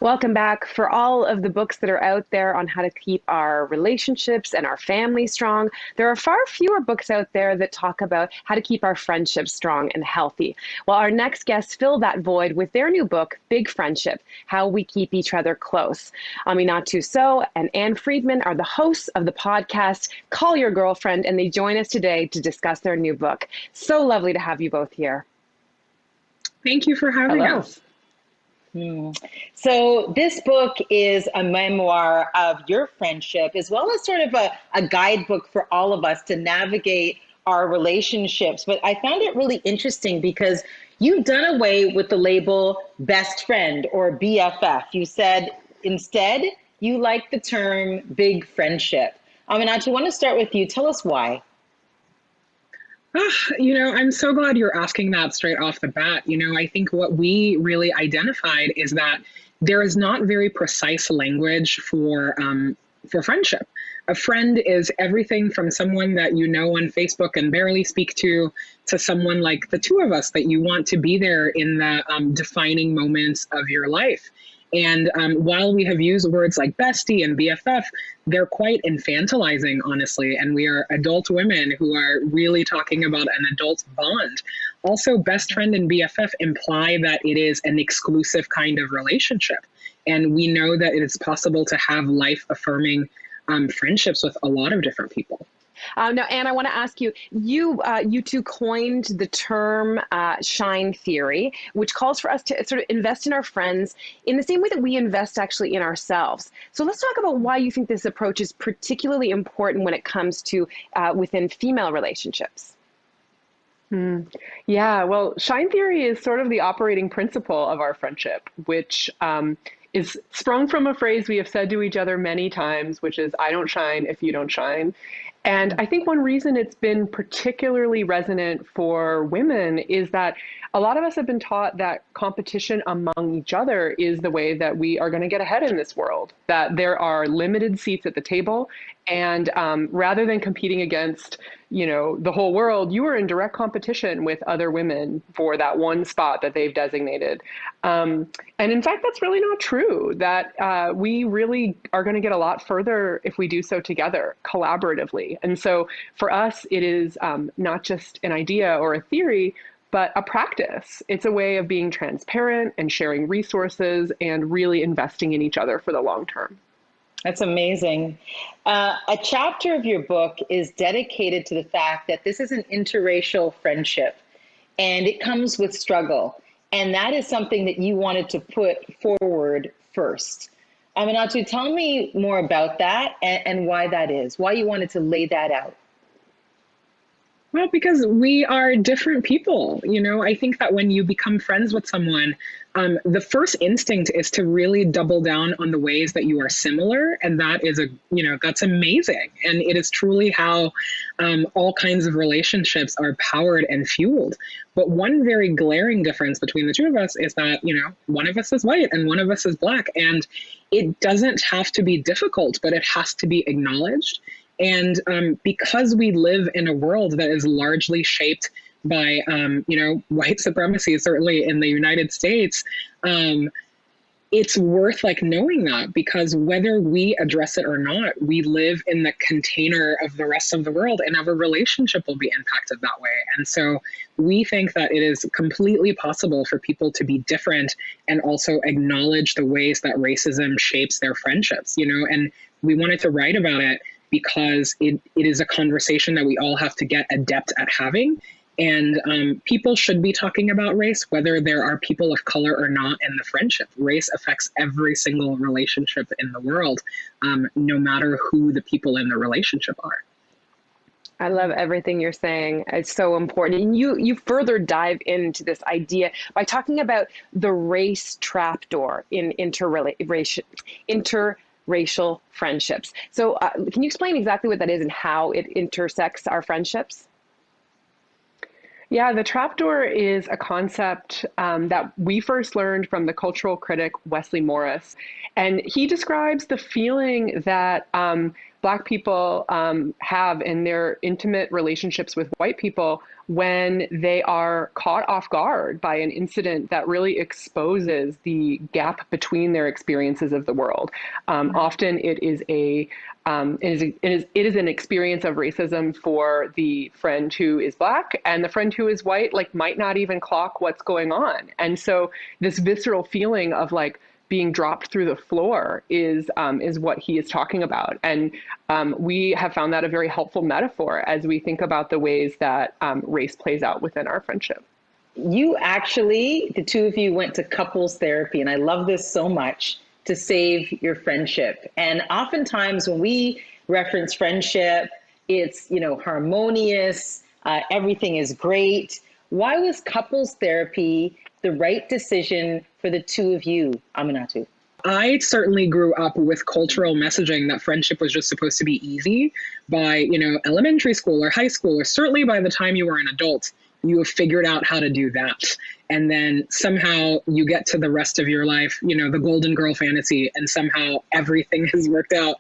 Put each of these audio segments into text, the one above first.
Welcome back. For all of the books that are out there on how to keep our relationships and our family strong, there are far fewer books out there that talk about how to keep our friendships strong and healthy. Well, our next guests fill that void with their new book, Big Friendship: How We Keep Each Other Close. Aminatu So and Anne Friedman are the hosts of the podcast Call Your Girlfriend, and they join us today to discuss their new book. So lovely to have you both here. Thank you for having Hello. us. So this book is a memoir of your friendship, as well as sort of a guidebook for all of us to navigate our relationships. But I found it really interesting because you've done away with the label best friend or BFF. You said instead you like the term big friendship. Aminat, I want to start with you. Tell us why. I'm so glad you're asking that straight off the bat. I think what we really identified is that there is not very precise language for friendship. A friend is everything from someone that you know on Facebook and barely speak to someone like the two of us that you want to be there in the defining moments of your life. And while we have used words like bestie and BFF, they're quite infantilizing, honestly. And we are adult women who are really talking about an adult bond. Also, best friend and BFF imply that it is an exclusive kind of relationship. And we know that it is possible to have life-affirming friendships with a lot of different people. Now, Anne, I want to ask you, you two coined the term shine theory, which calls for us to sort of invest in our friends in the same way that we invest actually in ourselves. So let's talk about why you think this approach is particularly important when it comes to within female relationships. Yeah, well, shine theory is sort of the operating principle of our friendship, which is sprung from a phrase we have said to each other many times, which is, I don't shine if you don't shine. And I think one reason it's been particularly resonant for women is that a lot of us have been taught that competition among each other is the way that we are going to get ahead in this world, that there are limited seats at the table. And rather than competing against, the whole world, you are in direct competition with other women for that one spot that they've designated. And in fact, that's really not true, that we really are going to get a lot further if we do so together, collaboratively. And so for us, it is not just an idea or a theory, but a practice. It's a way of being transparent and sharing resources and really investing in each other for the long term. That's amazing. A chapter of your book is dedicated to the fact that this is an interracial friendship and it comes with struggle. And that is something that you wanted to put forward first. Aminatu, tell me more about that and why that is, why you wanted to lay that out. Well, because we are different people. I think that when you become friends with someone, the first instinct is to really double down on the ways that you are similar. And that is that's amazing. And it is truly how all kinds of relationships are powered and fueled. But one very glaring difference between the two of us is that, one of us is white and one of us is black. And it doesn't have to be difficult, but it has to be acknowledged. And because we live in a world that is largely shaped by, white supremacy, certainly in the United States, it's worth knowing that, because whether we address it or not, we live in the container of the rest of the world, and our relationship will be impacted that way. And so we think that it is completely possible for people to be different and also acknowledge the ways that racism shapes their friendships, and we wanted to write about it because it is a conversation that we all have to get adept at having. And people should be talking about race, whether there are people of color or not in the friendship. Race affects every single relationship in the world, no matter who the people in the relationship are. I love everything you're saying. It's so important. And you further dive into this idea by talking about the race trapdoor in interracial friendships. So can you explain exactly what that is and how it intersects our friendships? Yeah, the trapdoor is a concept that we first learned from the cultural critic Wesley Morris. And he describes the feeling that Black people have in their intimate relationships with white people when they are caught off guard by an incident that really exposes the gap between their experiences of the world. Often it is an experience of racism for the friend who is Black, and the friend who is white like might not even clock what's going on. And so this visceral feeling of like being dropped through the floor is what he is talking about. And we have found that a very helpful metaphor as we think about the ways that race plays out within our friendship. You actually, the two of you went to couples therapy, and I love this so much, to save your friendship. And oftentimes when we reference friendship, it's, harmonious, everything is great. Why was couples therapy the right decision for the two of you, Aminatou? I certainly grew up with cultural messaging that friendship was just supposed to be easy by, elementary school or high school, or certainly by the time you were an adult, you have figured out how to do that. And then somehow you get to the rest of your life, the golden girl fantasy, and somehow everything has worked out.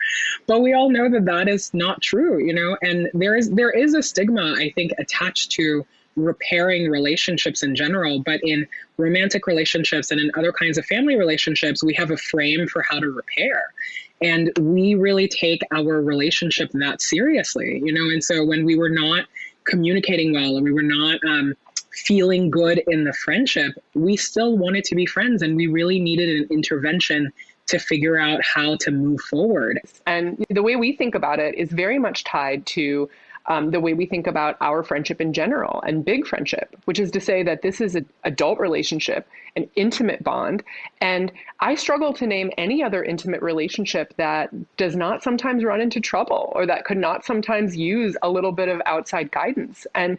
But we all know that that is not true, and there is a stigma, I think, attached to repairing relationships in general, but in romantic relationships and in other kinds of family relationships, we have a frame for how to repair. And we really take our relationship that seriously, and so when we were not communicating well, or we were not feeling good in the friendship, we still wanted to be friends, and we really needed an intervention to figure out how to move forward. And the way we think about it is very much tied to the way we think about our friendship in general and big friendship, which is to say that this is an adult relationship, an intimate bond. And I struggle to name any other intimate relationship that does not sometimes run into trouble, or that could not sometimes use a little bit of outside guidance. And,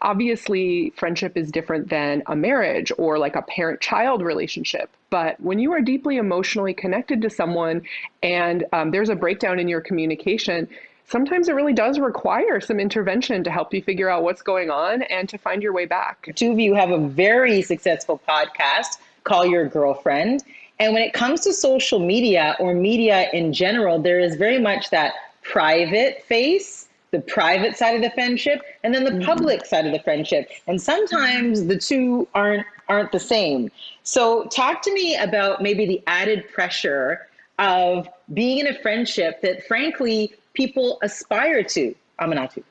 obviously friendship is different than a marriage or like a parent-child relationship. But when you are deeply emotionally connected to someone and there's a breakdown in your communication, sometimes it really does require some intervention to help you figure out what's going on and to find your way back. Two of you have a very successful podcast, Call Your Girlfriend. And when it comes to social media or media in general, there is very much that private face, the private side of the friendship, and then the public side of the friendship. And sometimes the two aren't the same. So talk to me about maybe the added pressure of being in a friendship that frankly people aspire to, Aminatou.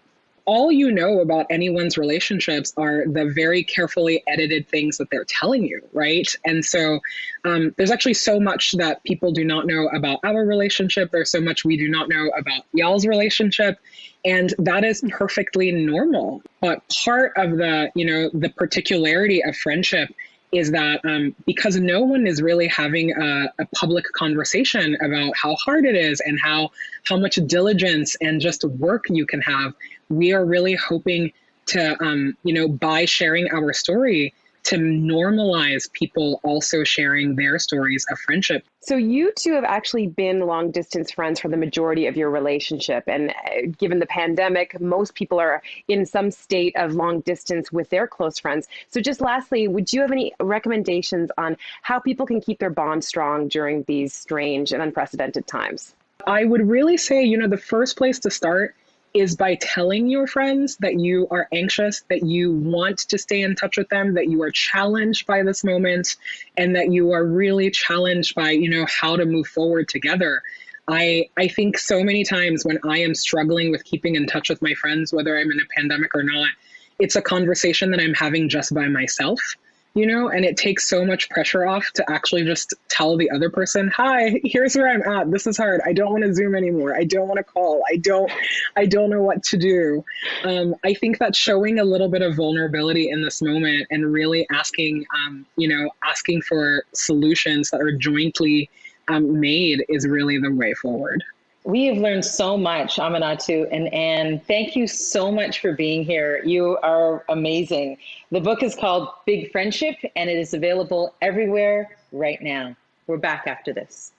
All you know about anyone's relationships are the very carefully edited things that they're telling you, right? And so there's actually so much that people do not know about our relationship. There's so much we do not know about y'all's relationship. And that is perfectly normal. But part of the particularity of friendship is that because no one is really having a public conversation about how hard it is and how much diligence and just work you can have, we are really hoping to, by sharing our story, to normalize people also sharing their stories of friendship. So you two have actually been long distance friends for the majority of your relationship. And given the pandemic, most people are in some state of long distance with their close friends. So just lastly, would you have any recommendations on how people can keep their bond strong during these strange and unprecedented times? I would really say, the first place to start is by telling your friends that you are anxious, that you want to stay in touch with them, that you are challenged by this moment, and that you are really challenged by, how to move forward together. I think so many times when I am struggling with keeping in touch with my friends, whether I'm in a pandemic or not, it's a conversation that I'm having just by myself. And it takes so much pressure off to actually just tell the other person, hi, here's where I'm at. This is hard. I don't want to Zoom anymore. I don't want to call. I don't know what to do. I think that showing a little bit of vulnerability in this moment and really asking for solutions that are jointly made is really the way forward. We have learned so much, Aminatou and Anne. Thank you so much for being here. You are amazing. The book is called Big Friendship, and it is available everywhere right now. We're back after this.